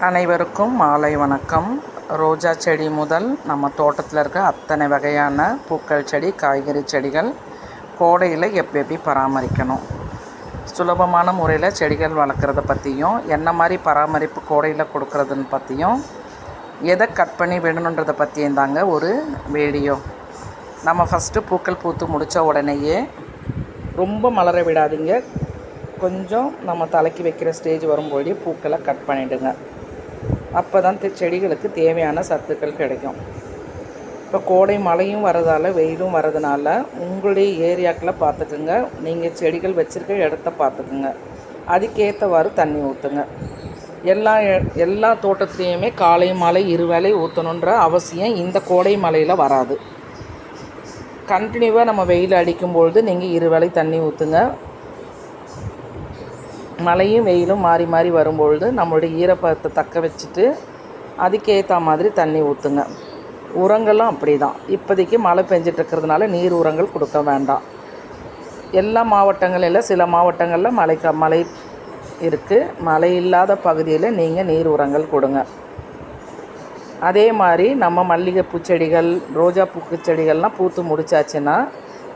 அனைவருக்கும் மாலை வணக்கம். ரோஜா செடி முதல் நம்ம தோட்டத்தில் இருக்க அத்தனை வகையான பூக்கள் செடி, காய்கறி செடிகள் கோடையில் எப்படி பராமரிக்கணும், சுலபமான முறையில் செடிகள் வளர்க்குறத பற்றியும், என்ன மாதிரி பராமரிப்பு கோடையில் கொடுக்குறதுன்னு பற்றியும், எதை கட் பண்ணி விடணுன்றதை பற்றியும் தாங்க ஒரு வீடியோ. நம்ம ஃபஸ்ட்டு பூக்கள் பூத்து முடித்த உடனேயே ரொம்ப மலர விடாதீங்க. கொஞ்சம் நம்ம தலைக்கு வைக்கிற ஸ்டேஜ் வரும்போதே பூக்களை கட் பண்ணிவிடுங்க. அப்போ தான் செடிகளுக்கு தேவையான சத்துக்கள் கிடைக்கும். இப்போ கோடை மழையும் வரதால், வெயிலும் வரதுனால உங்களுடைய ஏரியாக்களை பார்த்துக்குங்க. நீங்கள் செடிகள் வச்சுருக்க இடத்த பார்த்துக்குங்க. அதுக்கேற்றவாறு தண்ணி ஊற்றுங்க. எல்லா தோட்டத்துலேயுமே காலை மாலை இருவேளை ஊற்றணுன்ற அவசியம் இந்த கோடை மழையில் வராது. கண்டினியூவாக நம்ம வெயில் அடிக்கும்பொழுது நீங்கள் இருவேளை தண்ணி ஊற்றுங்க. மழையும் வெயிலும் மாறி மாறி வரும்பொழுது நம்மளுடைய ஈரப்பதத்தை தக்க வச்சுட்டு அதுக்கேற்ற மாதிரி தண்ணி ஊற்றுங்க. உரங்களும் அப்படி தான். இப்போதைக்கு மழை பெஞ்சிட்ருக்கிறதுனால நீர் உரங்கள் கொடுக்க வேண்டாம். எல்லா மாவட்டங்களில் சில மாவட்டங்களில் மழை இருக்குது. மழை இல்லாத பகுதியில் நீங்கள் நீர் உரங்கள் கொடுங்க. அதே மாதிரி நம்ம மல்லிகைப்பூ செடிகள், ரோஜா பூக்கு செடிகள்லாம் பூத்து முடிச்சாச்சுன்னா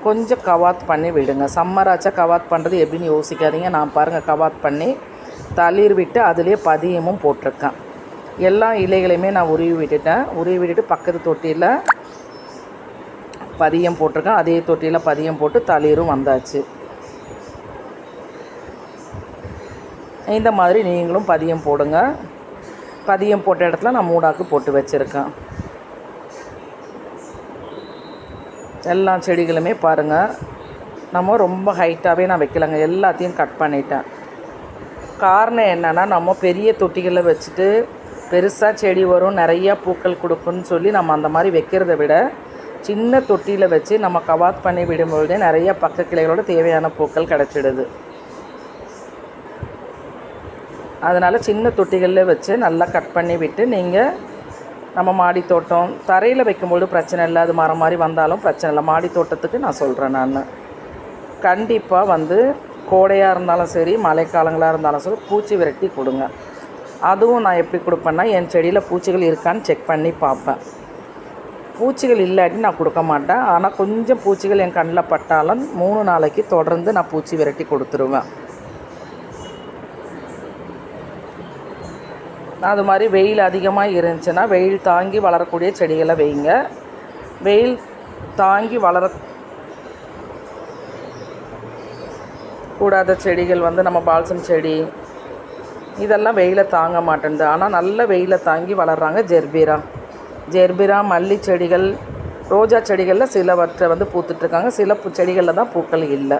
கொஞ்சம் கவாத் பண்ணி விடுங்க. சம்மராச்சா கவாத் பண்ணுறது எப்படின்னு யோசிக்காதீங்க. நான் பாருங்கள், கவாத் பண்ணி தளிர் விட்டு அதிலே பதியமும் போட்டிருக்கேன். எல்லா இலைகளையுமே நான் உருவி விட்டுட்டு பக்கத்து தொட்டியில் பதியம் போட்டிருக்கேன். அதே தொட்டியில் பதியம் போட்டு தளிரும் வந்தாச்சு. இந்த மாதிரி நீங்களும் பதியம் போடுங்க. பதியம் போட்ட இடத்துல நான் மூடாக்கு போட்டு வச்சுருக்கேன். எல்லா செடிகளுமே பாருங்கள், நம்ம ரொம்ப ஹைட்டாகவே நான் வைக்கலைங்க. எல்லாத்தையும் கட் பண்ணிட்டேன். காரணம் என்னென்னா, நம்ம பெரிய தொட்டிகளில் வச்சுட்டு பெருசாக செடி வரும், நிறையா பூக்கள் கொடுக்குன்னு சொல்லி நம்ம அந்த மாதிரி வைக்கிறத விட சின்ன தொட்டியில் வச்சு நம்ம கவாத் பண்ணி விடும்பொழுதே நிறைய பக்க கிளைகளோட தேவையான பூக்கள் கிடச்சிடுது. அதனால் சின்ன தொட்டிகளில் வச்சு நல்லா கட் பண்ணி விட்டு நீங்கள் நம்ம மாடி தோட்டம் தரையில் வைக்கும்போது பிரச்சனை இல்லை. அது மரம் மாதிரி வந்தாலும் பிரச்சனை இல்லை. மாடி தோட்டத்துக்கு நான் சொல்கிறேன். நான் கண்டிப்பாக கோடையாக இருந்தாலும் சரி, மழைக்காலங்களாக இருந்தாலும் சரி, பூச்சி விரட்டி கொடுங்க. அதுவும் நான் எப்படி கொடுப்பேன்னா, என் செடியில் பூச்சிகள் இருக்கான்னு செக் பண்ணி பார்ப்பேன். பூச்சிகள் இல்லாட்டி நான் கொடுக்க மாட்டேன். ஆனால் கொஞ்சம் பூச்சிகள் என் கண்ணில் பட்டாலும் 3 நாளைக்கு தொடர்ந்து நான் பூச்சி விரட்டி கொடுத்துருவேன். அது மாதிரி வெயில் அதிகமாக இருந்துச்சுன்னா வெயில் தாங்கி வளரக்கூடிய செடிகளை வைங்க. வெயில் தாங்கி கூடாத செடிகள் நம்ம பால்சம் செடி இதெல்லாம் வெயிலை தாங்க மாட்டேங்குது. ஆனால் நல்ல வெயிலை தாங்கி வளர்கிறாங்க ஜெர்பிரா, மல்லி செடிகள், ரோஜா செடிகளில் சிலவற்றை பூத்துட்ருக்காங்க. சில செடிகளில் தான் பூக்கள் இல்லை.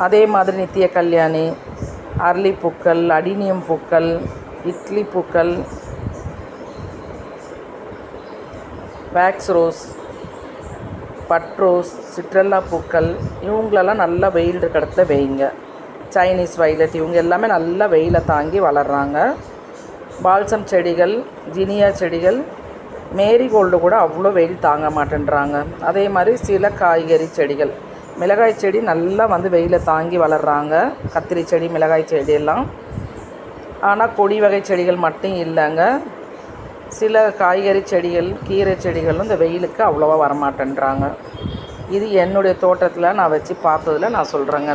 அதே மாதிரி நித்திய கல்யாணி, அரளி பூக்கள், அடினியம் பூக்கள், இட்லி பூக்கள், வேக்ஸ் ரோஸ், பட் ரோஸ், சிட்ரல்லா பூக்கள், இவங்களெல்லாம் நல்லா வெயில் இருக்கிற இடத்துல வைங்க. சைனீஸ் வைலட், இவங்க எல்லாமே நல்லா வெயிலை தாங்கி வளர்கிறாங்க. பால்சம் செடிகள், ஜினியா செடிகள், மேரிகோல்டு கூட அவ்வளோ வெயில் தாங்க மாட்டேன்றாங்க. அதே மாதிரி சில காய்கறி செடிகள், மிளகாய் செடி நல்லா வெயிலை தாங்கி வளர்கிறாங்க. கத்திரி செடி, மிளகாய் செடியெல்லாம். ஆனால் கொடி வகை செடிகள் மட்டும் இல்லைங்க. சில காய்கறி செடிகள், கீரை செடிகளும் இந்த வெயிலுக்கு அவ்வளோவா வரமாட்டேன்றாங்க. இது என்னுடைய தோட்டத்தில் நான் வச்சு பார்த்ததில் நான் சொல்கிறேங்க.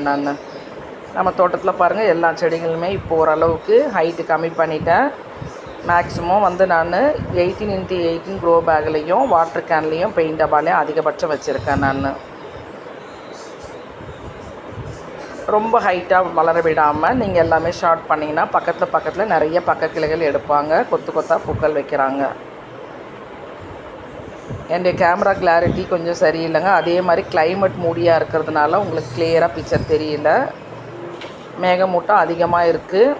நம்ம தோட்டத்தில் பாருங்கள், எல்லா செடிகளுமே இப்போ ஓரளவுக்கு ஹைட்டு கம்மி பண்ணிட்டேன். மேக்ஸிமம் நான் 18x18 க்ரோ பேக்லேயும் வாட்டர் கேன்லேயும் பெயிண்ட் டப்பாலையும் அதிகபட்சம் வச்சுருக்கேன். நான் ரொம்ப ஹைட்டாக வளர விடாமல் நீங்கள் எல்லாமே ஷார்ட் பண்ணிங்கன்னா பக்கத்தில் நிறைய பக்க கிளைகள் எடுப்பாங்க. கொத்தாக பூக்கள் வைக்கிறாங்க. என்னுடைய கேமரா கிளாரிட்டி கொஞ்சம் சரியில்லைங்க. அதே மாதிரி கிளைமேட் மூடியாக இருக்கிறதுனால உங்களுக்கு கிளியராக பிக்சர் தெரியல. மேகமூட்டம் அதிகமாக இருக்குது.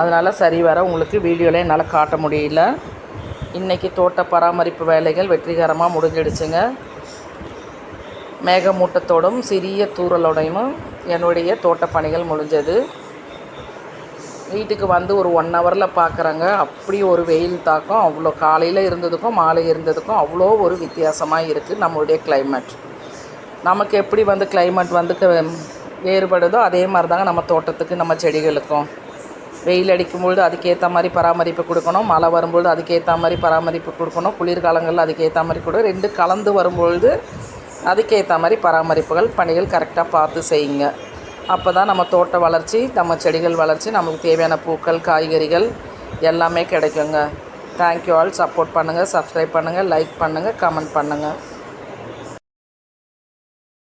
அதனால் சரி வர உங்களுக்கு வீடியோவில் என்னால் காட்ட முடியல. இன்றைக்கி தோட்ட பராமரிப்பு வேலைகள் வெற்றிகரமாக முடிஞ்சிடுச்சுங்க. மேகமூட்டத்தோடும் சிறிய தூறலோடையும் என்னுடைய தோட்டப்பணிகள் முடிஞ்சது. வீட்டுக்கு ஒரு 1 ஹவரில் பார்க்குறேங்க. அப்படி ஒரு வெயில் தாக்கம் அவ்வளோ காலையில் இருந்ததுக்கும் மாலை இருந்ததுக்கும் அவ்வளோ ஒரு வித்தியாசமாக இருக்குது நம்மளுடைய கிளைமேட். நமக்கு எப்படி கிளைமேட் வேறுபடுதோ அதே மாதிரி தாங்க நம்ம தோட்டத்துக்கு, நம்ம செடிகளுக்கும். வெயில் அடிக்கும்பொழுது அதுக்கேற்ற மாதிரி பராமரிப்பு கொடுக்கணும், மழை வரும்பொழுது அதுக்கேற்ற மாதிரி பராமரிப்பு கொடுக்கணும், குளிர்காலங்களில் அதுக்கேற்ற மாதிரி கூட 2 கலந்து வரும்பொழுது அதுக்கேற்ற மாதிரி பராமரிப்புகள் பணிகள் கரெக்டாக பார்த்து செய்யுங்க. அப்போ தான் நம்ம தோட்ட வளர்ச்சி, நம்ம செடிகள் வளர்ச்சி, நமக்கு தேவையான பூக்கள் காய்கறிகள் எல்லாமே கிடைக்குங்க. Thank you all. சப்போர்ட் பண்ணுங்கள், சப்ஸ்கிரைப் பண்ணுங்கள், லைக் பண்ணுங்கள், கமெண்ட் பண்ணுங்கள்.